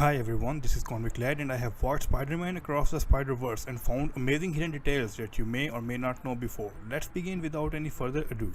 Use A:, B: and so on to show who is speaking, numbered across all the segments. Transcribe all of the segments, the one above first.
A: Hi everyone, this is Convict Lad and I have watched Spider-Man Across the Spider-Verse and found amazing hidden details that you may or may not know before. Let's begin without any further ado.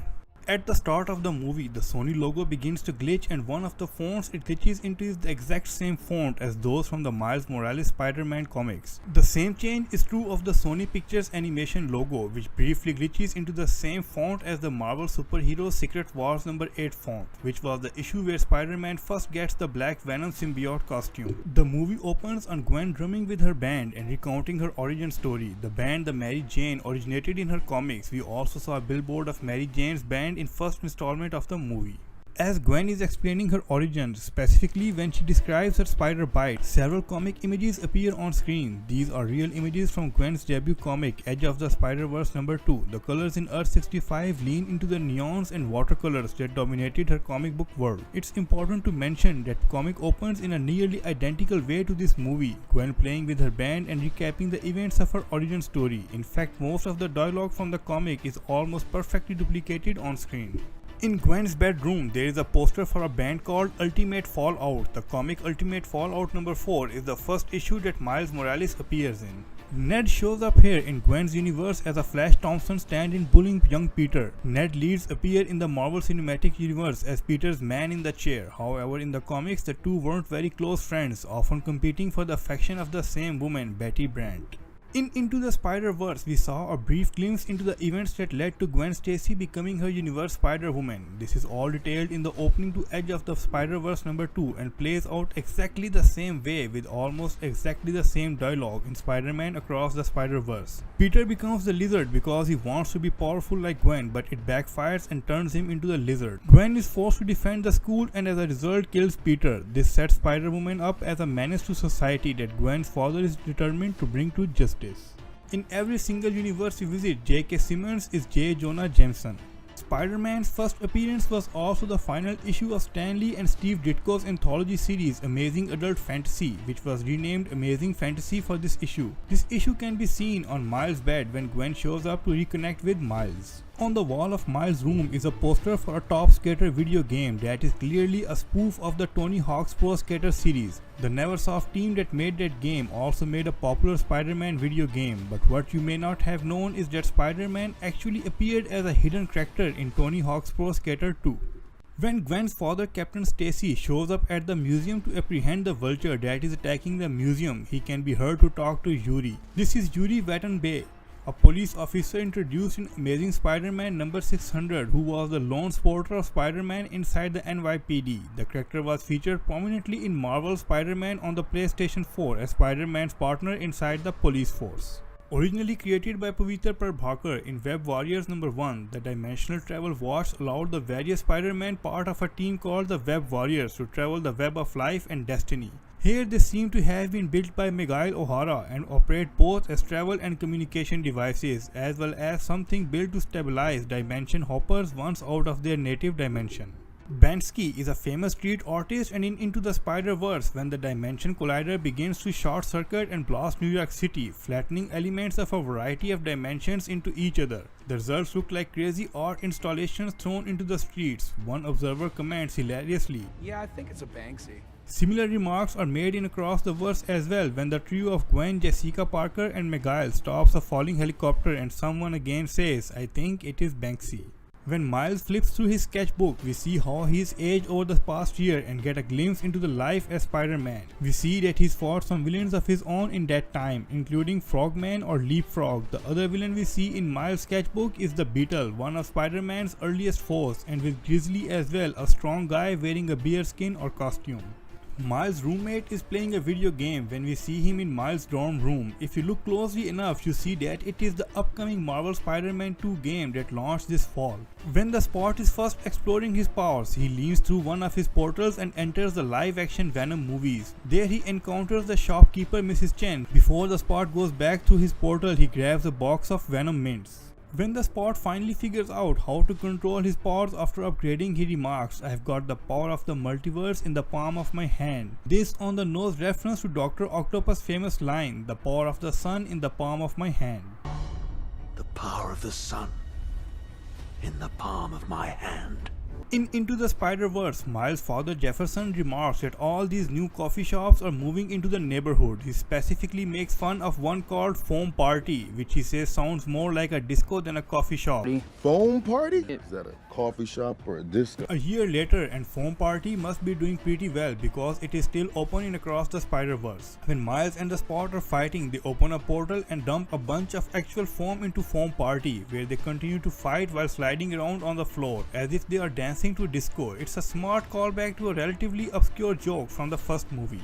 A: At the start of the movie, the Sony logo begins to glitch and one of the fonts it glitches into is the exact same font as those from the Miles Morales Spider-Man comics. The same change is true of the Sony Pictures Animation logo, which briefly glitches into the same font as the Marvel Superhero Secret Wars number 8 font, which was the issue where Spider-Man first gets the Black Venom symbiote costume. The movie opens on Gwen drumming with her band and recounting her origin story. The band, the Mary Jane, originated in her comics. We also saw a billboard of Mary Jane's band in first installment of the movie. As Gwen is explaining her origins, specifically when she describes her spider bite, several comic images appear on screen. These are real images from Gwen's debut comic, Edge of the Spider-Verse number 2. The colors in Earth 65 lean into the neons and watercolors that dominated her comic book world. It's important to mention that comic opens in a nearly identical way to this movie, Gwen playing with her band and recapping the events of her origin story. In fact, most of the dialogue from the comic is almost perfectly duplicated on screen. In Gwen's bedroom, there is a poster for a band called Ultimate Fallout. The comic Ultimate Fallout number 4 is the first issue that Miles Morales appears in. Ned shows up here in Gwen's universe as a Flash Thompson stand-in bullying young Peter. Ned leads appear in the Marvel Cinematic Universe as Peter's man in the chair. However, in the comics, the two weren't very close friends, often competing for the affection of the same woman, Betty Brant. In Into the Spider-Verse, we saw a brief glimpse into the events that led to Gwen Stacy becoming her universe Spider-Woman. This is all detailed in the opening to Edge of the Spider-Verse number 2 and plays out exactly the same way with almost exactly the same dialogue in Spider-Man Across the Spider-Verse. Peter becomes the Lizard because he wants to be powerful like Gwen, but it backfires and turns him into the Lizard. Gwen is forced to defend the school and as a result kills Peter. This sets Spider-Woman up as a menace to society that Gwen's father is determined to bring to justice. In every single universe we visit, J.K. Simmons is J. Jonah Jameson. Spider-Man's first appearance was also the final issue of Stan Lee and Steve Ditko's anthology series Amazing Adult Fantasy, which was renamed Amazing Fantasy for this issue. This issue can be seen on Miles' bed when Gwen shows up to reconnect with Miles. On the wall of Miles' room is a poster for a Top Skater video game that is clearly a spoof of the Tony Hawk's Pro Skater series. The Neversoft team that made that game also made a popular Spider-Man video game, but what you may not have known is that Spider-Man actually appeared as a hidden character in Tony Hawk's Pro Skater 2. When Gwen's father, Captain Stacy, shows up at the museum to apprehend the vulture that is attacking the museum, he can be heard to talk to Yuri. This is Yuri Watanabe, a police officer introduced in Amazing Spider-Man number 600 who was the lone supporter of Spider-Man inside the NYPD. The character was featured prominently in Marvel's Spider-Man on the PlayStation 4 as Spider-Man's partner inside the police force. Originally created by Pavitra Prabhakar in Web Warriors number 1, the Dimensional Travel Watch allowed the various Spider-Man part of a team called the Web Warriors to travel the web of life and destiny. Here they seem to have been built by Miguel O'Hara and operate both as travel and communication devices as well as something built to stabilize dimension hoppers once out of their native dimension. Banksy is a famous street artist and in Into the Spider-Verse when the Dimension Collider begins to short circuit and blast New York City, flattening elements of a variety of dimensions into each other. The results look like crazy art installations thrown into the streets. One observer comments hilariously,
B: "Yeah, I think it's a Banksy."
A: Similar remarks are made in Across the Verse as well when the trio of Gwen, Jessica Parker and Miguel stops a falling helicopter and someone again says, "I think it is Banksy." When Miles flips through his sketchbook, we see how he's aged over the past year and get a glimpse into the life as Spider-Man. We see that he's fought some villains of his own in that time, including Frogman or Leapfrog. The other villain we see in Miles' sketchbook is the Beetle, one of Spider-Man's earliest foes, and with Grizzly as well, a strong guy wearing a bear skin or costume. Miles' roommate is playing a video game when we see him in Miles' dorm room. If you look closely enough, you see that it is the upcoming Marvel Spider-Man 2 game that launched this fall. When the Spot is first exploring his powers, he leans through one of his portals and enters the live-action Venom movies. There he encounters the shopkeeper Mrs. Chen. Before the Spot goes back through his portal, he grabs a box of Venom mints. When the Spot finally figures out how to control his powers after upgrading, he remarks, "I've got the power of the multiverse in the palm of my hand." This on the nose reference to Dr. Octopus' famous line, "The power of the sun in the palm of my hand."
C: The power of the sun in the palm of my hand.
A: In Into the Spider-Verse, Miles' father Jefferson remarks that all these new coffee shops are moving into the neighborhood. He specifically makes fun of one called Foam Party, which he says sounds more like a disco than a coffee shop.
B: Foam Party? Is that a coffee shop or a disco?
A: A year later, and Foam Party must be doing pretty well because it is still open in Across the Spider-Verse. When Miles and the Spot are fighting, they open a portal and dump a bunch of actual foam into Foam Party, where they continue to fight while sliding around on the floor as if they are dancing to disco. It's a smart callback to a relatively obscure joke from the first movie.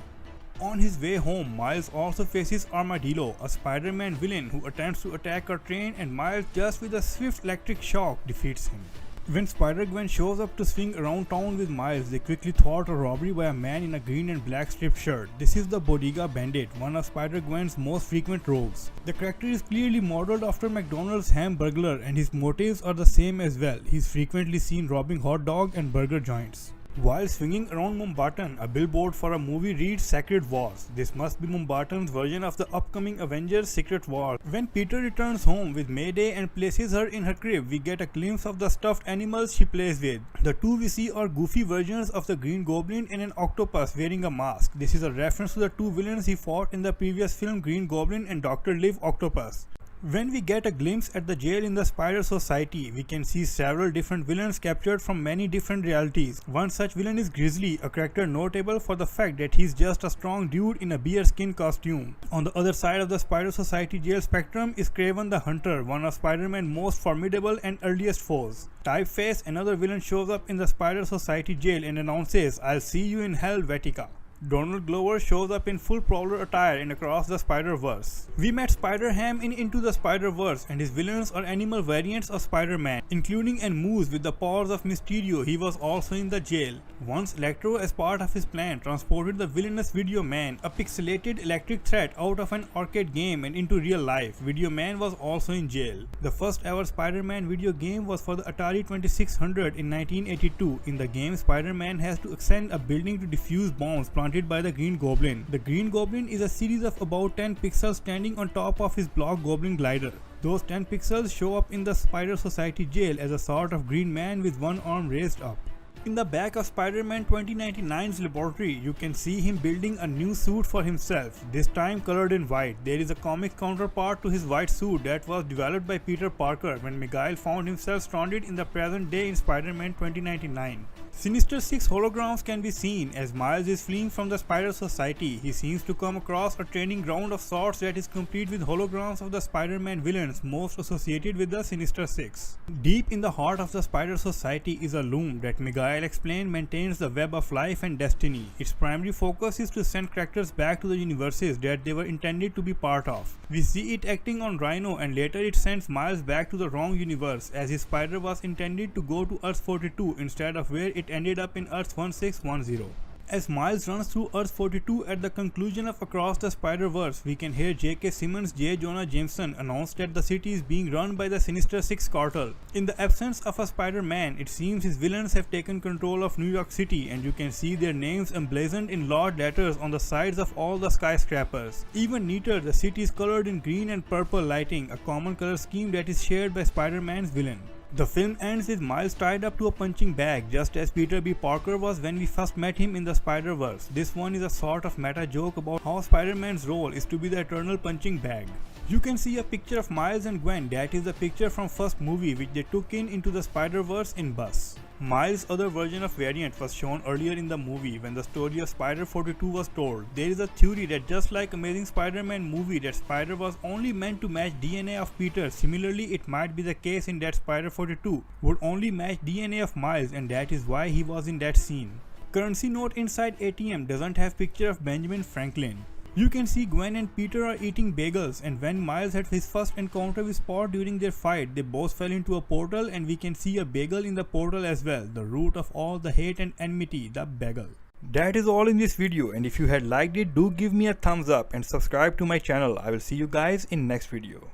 A: On his way home, Miles also faces Armadillo, a Spider-Man villain who attempts to attack a train, and Miles, just with a swift electric shock, defeats him. When Spider-Gwen shows up to swing around town with Miles, they quickly thwart a robbery by a man in a green and black striped shirt. This is the Bodega Bandit, one of Spider-Gwen's most frequent roles. The character is clearly modeled after McDonald's Hamburglar, and his motives are the same as well. He's frequently seen robbing hot dog and burger joints. While swinging around Mumbarton, a billboard for a movie reads Sacred Wars. This must be Mumbarton's version of the upcoming Avengers Secret War. When Peter returns home with Mayday and places her in her crib, we get a glimpse of the stuffed animals she plays with. The two we see are goofy versions of the Green Goblin and an octopus wearing a mask. This is a reference to the two villains he fought in the previous film Green Goblin and Dr. Liv Octopus. When we get a glimpse at the jail in the Spider Society, we can see several different villains captured from many different realities. One such villain is Grizzly, a character notable for the fact that he's just a strong dude in a bearskin costume. On the other side of the Spider Society jail spectrum is Kraven the Hunter, one of Spider-Man's most formidable and earliest foes. Typeface, another villain, shows up in the Spider Society jail and announces, "I'll see you in hell, Vetica." Donald Glover shows up in full Prowler attire in Across the Spider-Verse. We met Spider-Ham in Into the Spider-Verse, and his villains are animal variants of Spider-Man, including an moose with the paws of Mysterio. He was also in the jail. Once Electro, as part of his plan, transported the villainous Video Man, a pixelated electric threat, out of an arcade game and into real life. Video Man was also in jail. The first ever Spider-Man video game was for the Atari 2600 in 1982. In the game, Spider-Man has to ascend a building to defuse bombs planted by the Green Goblin. The Green Goblin is a series of about 10 pixels standing on top of his block Goblin glider. Those 10 pixels show up in the Spider Society jail as a sort of green man with one arm raised up. In the back of Spider-Man 2099's laboratory, you can see him building a new suit for himself, this time colored in white. There is a comic counterpart to his white suit that was developed by Peter Parker when Miguel found himself stranded in the present day in Spider-Man 2099. Sinister Six holograms can be seen as Miles is fleeing from the Spider Society. He seems to come across a training ground of sorts that is complete with holograms of the Spider-Man villains most associated with the Sinister Six. Deep in the heart of the Spider Society is a loom that Miguel explained maintains the web of life and destiny. Its primary focus is to send characters back to the universes that they were intended to be part of. We see it acting on Rhino, and later it sends Miles back to the wrong universe, as his spider was intended to go to Earth 42 instead of where it ended up in Earth 1610. As Miles runs through Earth 42 at the conclusion of Across the Spider-Verse, we can hear J.K. Simmons' J. Jonah Jameson announce that the city is being run by the Sinister Six cartel. In the absence of a Spider-Man, it seems his villains have taken control of New York City, and you can see their names emblazoned in large letters on the sides of all the skyscrapers. Even neater, the city is colored in green and purple lighting, a common color scheme that is shared by Spider-Man's villain. The film ends with Miles tied up to a punching bag, just as Peter B. Parker was when we first met him in the Spider-Verse. This one is a sort of meta joke about how Spider-Man's role is to be the eternal punching bag. You can see a picture of Miles and Gwen. That is the picture from first movie which they took in Into the Spider-Verse in bus. Miles' other version of variant was shown earlier in the movie when the story of Spider-42 was told. There is a theory that just like Amazing Spider-Man movie, that Spider was only meant to match DNA of Peter. Similarly, it might be the case in that Spider-42 would only match DNA of Miles, and that is why he was in that scene. Currency note inside ATM doesn't have picture of Benjamin Franklin. You can see Gwen and Peter are eating bagels, and when Miles had his first encounter with Spot during their fight, they both fell into a portal, and we can see a bagel in the portal as well, the root of all the hate and enmity, the bagel. That is all in this video, and if you had liked it, do give me a thumbs up and subscribe to my channel. I will see you guys in next video.